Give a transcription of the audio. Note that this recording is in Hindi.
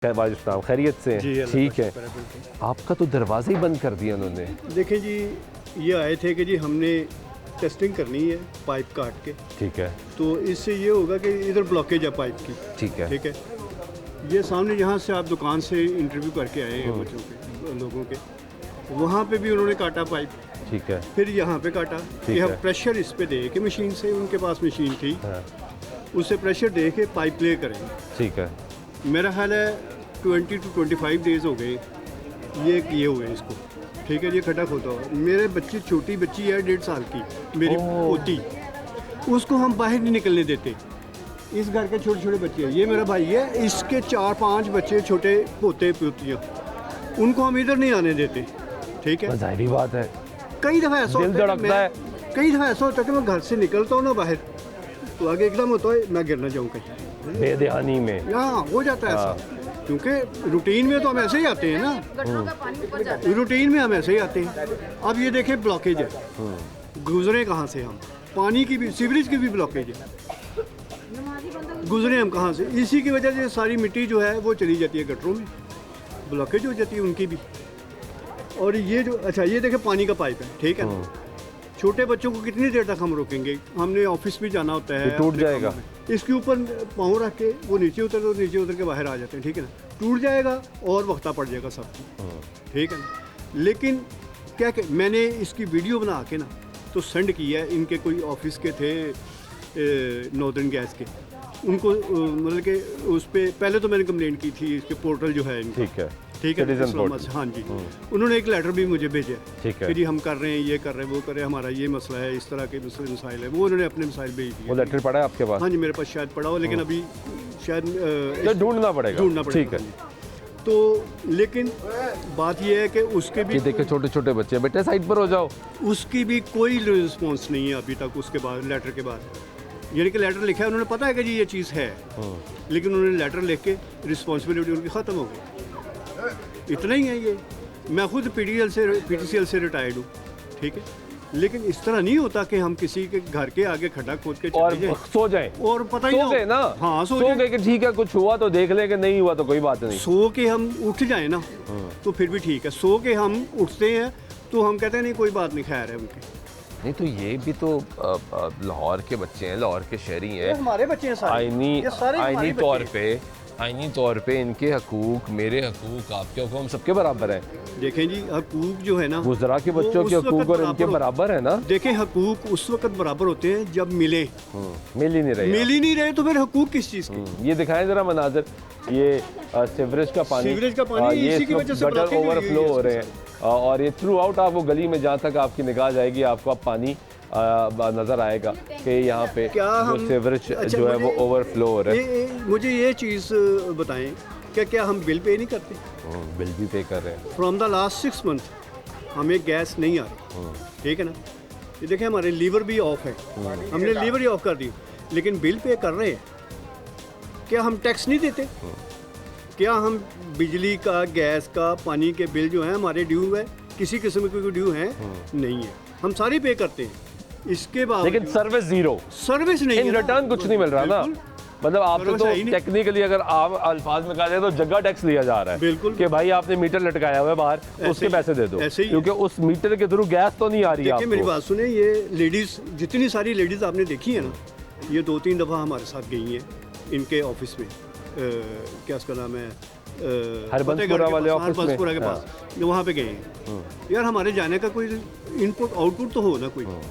वालेकुम खैरियत से ठीक है। आपका तो दरवाज़ा ही बंद कर दिया उन्होंने। देखें जी, ये आए थे कि जी हमने टेस्टिंग करनी है पाइप काट के, ठीक है, तो इससे ये होगा कि इधर ब्लॉकेज है पाइप की, ठीक है। ये सामने यहाँ से आप दुकान से इंटरव्यू करके आए हैं बच्चों के, लोगों के, वहाँ पे भी उन्होंने काटा पाइप, ठीक है, फिर यहाँ पे काटा कि हम प्रेशर इस पे दे के मशीन से, उनके पास मशीन थी, उससे प्रेशर दे के पाइप प्ले करेंगे, ठीक है। मेरा ख्याल है 20 to 25 डेज़ हो गए ये किए हुए इसको, ठीक है। ये खड्डा खोदा हुआ, मेरे बच्ची, छोटी बच्ची है 1.5 साल की, मेरी पोती, उसको हम बाहर नहीं निकलने देते। इस घर के छोटे छोटे बच्चे हैं, ये मेरा भाई है, इसके 4-5 बच्चे छोटे पोते पोतियाँ, उनको हम इधर नहीं आने देते, ठीक है। ज़ाहिर बात है, कई दफ़ा ऐसा होता है, कई दफ़ा ऐसा होता है कि मैं घर से निकलता हूँ ना बाहर, तो आगे एकदम होता है मैं गिर ना जाऊँ कहीं, बेध्यानी में, यहाँ हो जाता है ऐसा, क्योंकि रूटीन में तो हम ऐसे ही आते हैं ना, रूटीन में हम ऐसे ही आते हैं। अब ये देखें ब्लॉकेज है, गुजरे कहाँ से हम, पानी की भी, सीवरेज की भी ब्लॉकेज है, गुजरे हम कहाँ से, इसी की वजह से सारी मिट्टी जो है वो चली जाती है गटरों में, ब्लॉकेज हो जाती है उनकी भी। और ये जो, अच्छा ये देखें पानी का पाइप है, ठीक है ना, छोटे बच्चों को कितनी देर तक हम रोकेंगे, हमने ऑफिस भी जाना होता है, टूट जाएगा, इसके ऊपर पाँव रख के वो नीचे उतर, तो नीचे उतर के बाहर आ जाते हैं, ठीक है ना, टूट जाएगा और वक्ता पड़ जाएगा सबको, ठीक है ना। लेकिन क्या मैंने इसकी वीडियो बना के ना तो सेंड किया है, इनके कोई ऑफिस के थे नॉर्दर्न गैस के, उनको मतलब कि उस पर पहले तो मैंने कंप्लेंट की थी, इसके पोर्टल जो है, ठीक है, हाँ जी, उन्होंने एक लेटर भी मुझे भेजा, ठीक है, कि जी हम कर रहे हैं, ये कर रहे हैं, वो कर रहे हैं, हमारा ये मसला है, इस तरह के मसाइल है, वो उन्होंने अपने मसाइल भेज दिए। वो लेटर पड़ा है आपके पास? हाँ जी, मेरे पास शायद पड़ा हो, लेकिन अभी शायद ढूंढना पड़ेगा, ठीक है। तो लेकिन बात ये है कि उसके भी देखिए छोटे छोटे बच्चे, बेटे साइड पर हो जाओ, उसकी भी कोई रिस्पॉन्स नहीं है अभी तक, उसके बाद लेटर के बाद, यानी कि लेटर लिखा है, उन्होंने पता है कि जी ये चीज़ है, लेकिन उन्होंने लेटर लिख के रिस्पॉन्सिबिलिटी उनकी ख़त्म हो गई, इतना ही है ये। मैं खुद PTCL से रिटायर्ड हूँ, ठीक है, लेकिन इस तरह नहीं होता कि हम किसी के घर के आगे खड्डा खोद के और सो जाए, और पता ही नहीं ना, हाँ सो गए कि ठीक है कुछ हुआ तो देख ले, कि नहीं हुआ तो कोई बात नहीं, सो के हम उठ जाए ना तो फिर भी ठीक है, सो के हम उठते हैं तो हम कहते हैं नहीं कोई बात नहीं, खैर है उनकी। नहीं तो ये भी तो लाहौर के बच्चे हैं, लाहौर के शहरी हैं, हमारे बच्चे हैं, आईनी तौर पे इनके हकूक, मेरे हकूक, आपके हकूक, हम सबके बराबर हैं। देखें जी, हकूक जो है ना, गुजरा के बच्चों के हकूक और इनके बराबर है ना। देखें हकूक उस वक्त बराबर होते हैं जब मिल ही नहीं रहे, तो फिर हकूक किस चीज़ की। ये दिखाएं जरा मनाजर, ये सीवरेज का पानी, ये इसी की वजह से गटर ओवरफ्लो हो रहे हैं, और ये थ्रू आउट आपको गली में जहाँ तक आपकी निगाह जाएगी आपको पानी नज़र आएगा कि यहाँ पे जो सीवरेज जो है वो ओवरफ्लो हो रहा है। मुझे ये चीज़ बताएं, क्या हम बिल पे नहीं करते? बिल भी पे कर रहे हैं। फ्रॉम द लास्ट 6 मंथ हमें गैस नहीं आ रही, ठीक है ना। ये देखें हमारे लीवर भी ऑफ है, हमने लीवर ही ऑफ कर दी, लेकिन बिल पे कर रहे हैं। क्या हम टैक्स नहीं देते? क्या हम बिजली का, गैस का, पानी के बिल जो है हमारे ड्यू है, किसी किस्म के कोई ड्यू है नहीं है, हम सारे पे करते हैं। इसके बाद लेकिन सर्विस जीरो, सर्विस नहीं, इन रिटर्न कुछ नहीं मिल रहा ना, मतलब आपसे तो टेक्निकली अगर आप अल्फाज में कहा जाए तो जगह टैक्स लिया जा रहा है, बिल्कुल, कि भाई आपने मीटर लटकाया हुआ है बाहर, उसके पैसे दे दो, क्योंकि उस मीटर के थ्रू गैस तो नहीं आ रही है। मेरी बात सुने, ये लेडीज, जितनी सारी लेडीज आपने देखी है ना, ये 2-3 दफ़ा हमारे साथ गई हैं इनके ऑफिस में, क्या उसका नाम है, हरबंसपुरा वाले ऑफिस में, के पास, वहाँ पे गए हैं। यार हमारे जाने का कोई इनपुट आउटपुट तो हो ना कोई।